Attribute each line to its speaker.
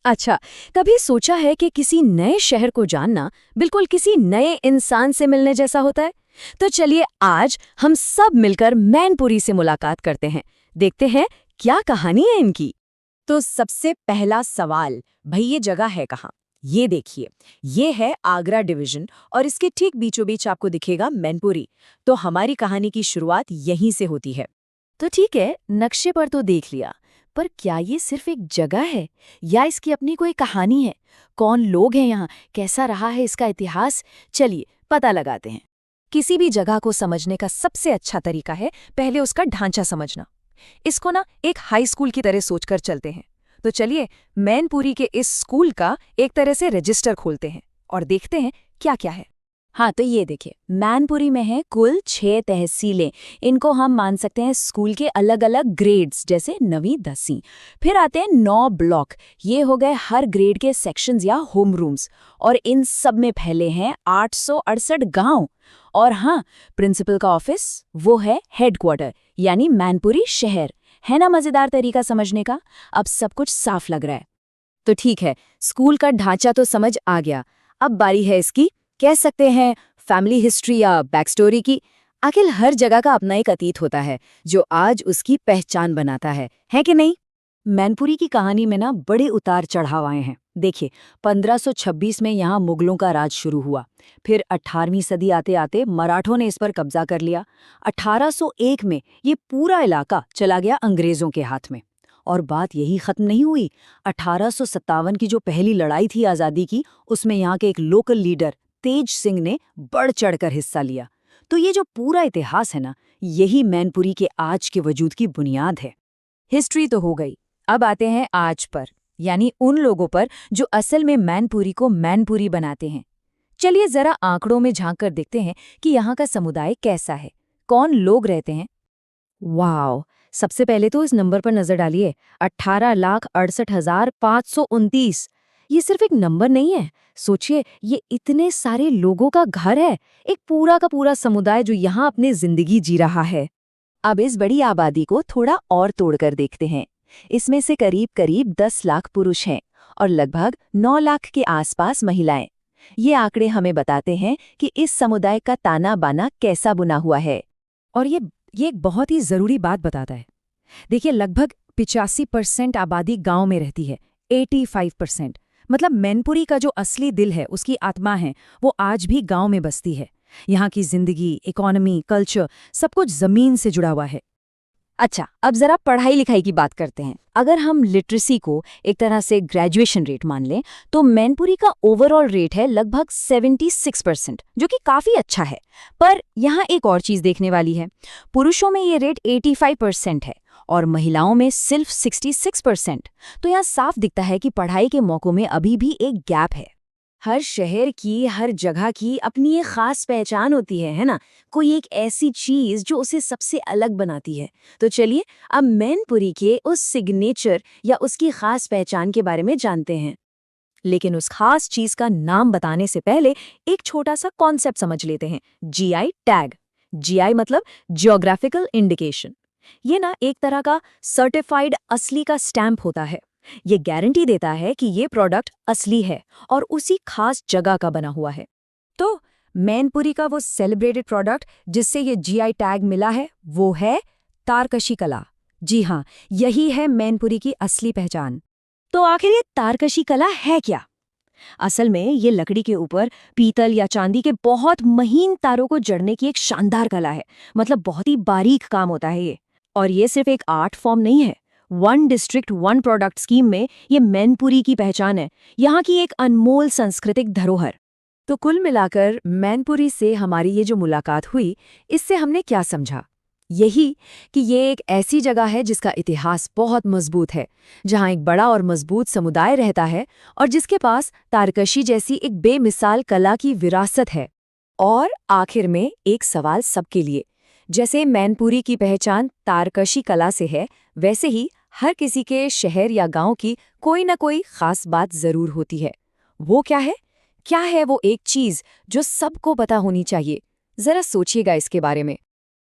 Speaker 1: अच्छा, कभी सोचा है कि किसी नए शहर को जानना बिल्कुल किसी नए इंसान से मिलने जैसा होता है? तो चलिए आज हम सब मिलकर मैनपुरी से मुलाकात करते हैं। देखते हैं क्या कहानी है इनकी।
Speaker 2: तो सबसे पहला सवाल, भाई ये जगह है कहाँ? ये देखिए, ये है आगरा डिवीजन और इसके ठीक बीचों बीच आपको दिखेगा मैनपुरी। तो हमारी कहानी की शुरुआत यहीं से होती है।
Speaker 1: तो ठीक है, नक्शे पर तो देख लिया, पर क्या ये सिर्फ एक जगह है या इसकी अपनी कोई कहानी है? कौन लोग हैं यहाँ, कैसा रहा है इसका इतिहास? चलिए पता लगाते हैं। किसी भी जगह को समझने का सबसे अच्छा तरीका है पहले उसका ढांचा समझना। इसको ना एक हाई स्कूल की तरह सोचकर चलते हैं। तो चलिए मैनपुरी के इस स्कूल का एक तरह से रजिस्टर खोलते हैं और देखते हैं क्या क्या है।
Speaker 2: हाँ, तो ये देखिए, मैनपुरी में है कुल 6 तहसीलें। इनको हम मान सकते हैं स्कूल के अलग अलग ग्रेड्स, जैसे 9वीं 10वीं। फिर आते हैं 9 ब्लॉक। ये हो गए हर ग्रेड के सेक्शंस या होम रूम्स। और इन सब में फैले हैं 868 गांव। और हाँ, प्रिंसिपल का ऑफिस वो है हेडक्वार्टर, यानी मैनपुरी शहर। है ना मजेदार तरीका समझने का? अब सब कुछ साफ लग रहा है।
Speaker 1: तो ठीक है, स्कूल का ढांचा तो समझ आ गया। अब बारी है इसकी, कह सकते हैं, फैमिली हिस्ट्री या बैक स्टोरी की। आखिर हर जगह का अपना एक अतीत होता है जो आज उसकी पहचान बनाता है कि नहीं? मैनपुरी की कहानी में ना बड़े उतार चढ़ाव आए हैं। देखिए, 1526 में यहाँ मुगलों का राज शुरू हुआ। फिर 18वीं सदी आते आते मराठों ने इस पर कब्जा कर लिया। 1801 में ये पूरा इलाका चला गया अंग्रेजों के हाथ में। और बात यही खत्म नहीं हुई। 1857 की जो पहली लड़ाई थी आज़ादी की, उसमें यहाँ के एक लोकल लीडर तेज सिंह ने बढ़ चढ़कर हिस्सा लिया। तो ये जो पूरा इतिहास है ना, यही मैनपुरी के आज के वजूद की बुनियाद है।
Speaker 2: हिस्ट्री तो हो गई, अब आते हैं आज पर, यानी उन लोगों पर जो असल में मैनपुरी को मैनपुरी बनाते हैं। चलिए जरा आंकड़ों में झांक कर देखते हैं कि यहाँ का समुदाय कैसा है, कौन लोग रहते हैं।
Speaker 1: वाओ! सबसे पहले तो इस नंबर पर नजर डालिए, 18,68,529। ये सिर्फ एक नंबर नहीं है। सोचिए, ये इतने सारे लोगों का घर है, एक पूरा का पूरा समुदाय जो यहाँ अपनी जिंदगी जी रहा है।
Speaker 2: अब इस बड़ी आबादी को थोड़ा और तोड़कर देखते हैं। इसमें से करीब करीब 10 लाख पुरुष हैं और लगभग 9 लाख के आसपास महिलाएं। ये आंकड़े हमें बताते हैं कि इस समुदाय का ताना बाना कैसा बुना हुआ है।
Speaker 1: और ये एक बहुत ही जरूरी बात बताता है। देखिए, लगभग 85% आबादी गांव में रहती है। 85%। मतलब मैनपुरी का जो असली दिल है, उसकी आत्मा है, वो आज भी गांव में बसती है। यहाँ की जिंदगी, इकोनॉमी, कल्चर, सब कुछ जमीन से जुड़ा हुआ है।
Speaker 2: अच्छा, अब जरा पढ़ाई लिखाई की बात करते हैं। अगर हम लिटरेसी को एक तरह से ग्रेजुएशन रेट मान लें, तो मैनपुरी का ओवरऑल रेट है लगभग 76%, जो कि काफी अच्छा है। पर यहाँ एक और चीज देखने वाली है। पुरुषों में ये रेट 85% है और महिलाओं में सिर्फ 66%। तो यहाँ साफ दिखता है कि पढ़ाई के मौकों में अभी भी एक गैप है। हर शहर की, हर जगह की अपनी एक खास पहचान होती है ना? कोई एक ऐसी चीज जो उसे सबसे अलग बनाती है। तो चलिए अब मैनपुरी के उस सिग्नेचर या उसकी खास पहचान के बारे में जानते हैं। लेकिन उस खास चीज का नाम बताने से पहले एक छोटा सा कॉन्सेप्ट समझ लेते हैं, जीआई टैग। जीआई मतलब जियोग्राफिकल इंडिकेशन। ये ना एक तरह का सर्टिफाइड असली का स्टैंप होता है। ये गारंटी देता है कि ये प्रोडक्ट असली है और उसी खास जगह का बना हुआ है। तो मैनपुरी का वो सेलिब्रेटेड प्रोडक्ट जिससे ये जीआई टैग मिला है, वो है तारकशी कला। जी हाँ, यही है मैनपुरी की असली पहचान। तो आखिर ये तारकशी कला है क्या? असल में ये लकड़ी के ऊपर पीतल या चांदी के बहुत महीन तारों को जड़ने की एक शानदार कला है। मतलब बहुत ही बारीक काम होता है ये। और ये सिर्फ एक आर्ट फॉर्म नहीं है। One district one product scheme में ये मैनपुरी की पहचान है, यहाँ की एक अनमोल सांस्कृतिक धरोहर। तो कुल मिलाकर मैनपुरी से हमारी ये जो मुलाकात हुई, इससे हमने क्या समझा? यही कि ये एक ऐसी जगह है जिसका इतिहास बहुत मजबूत है, जहाँ एक बड़ा और मजबूत समुदाय रहता है और जिसके पास तारकशी जैसी एक बेमिसाल कला की विरासत है। और आखिर में एक सवाल सबके लिए, जैसे मैनपुरी की पहचान तारकशी कला से है, वैसे ही हर किसी के शहर या गांव की कोई ना कोई खास बात जरूर होती है। वो क्या है? क्या है वो एक चीज जो सबको पता होनी चाहिए? जरा सोचिएगा इसके बारे में।